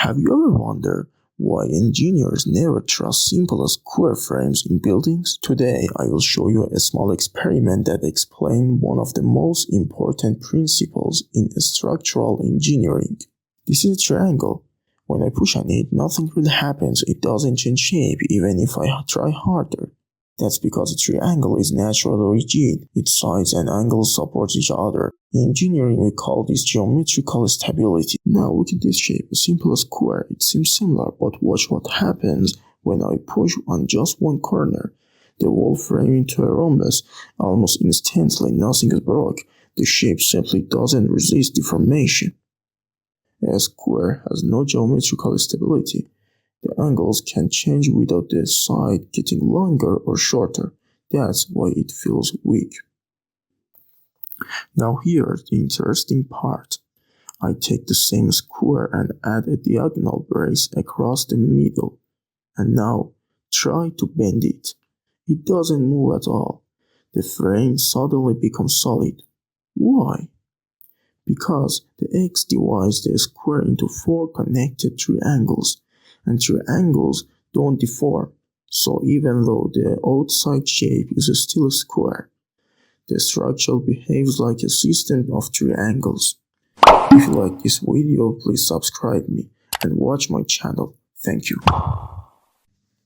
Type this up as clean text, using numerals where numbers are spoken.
Have you ever wondered why engineers never trust simple square frames in buildings? Today, I will show you a small experiment that explains one of the most important principles in structural engineering. This is a triangle. When I push on it, nothing really happens. It doesn't change shape even if I try harder. That's because a triangle is naturally rigid. Its sides and angles support each other. In engineering, we call this geometrical stability. Now look at this shape, a simple square. It seems similar, but watch what happens when I push on just one corner. The whole frame into a rhombus. Almost instantly, nothing is broke. The shape simply doesn't resist deformation. A square has no geometrical stability. The angles can change without the side getting longer or shorter. That's why it feels weak. Now here's the interesting part. I take the same square and add a diagonal brace across the middle. And now try to bend it. It doesn't move at all. The frame suddenly becomes solid. Why? Because the X divides the square into 4 connected triangles. And triangles don't deform, so even though the outside shape is still a square, the structure behaves like a system of triangles. If you like this video, please subscribe me and watch my channel. Thank you.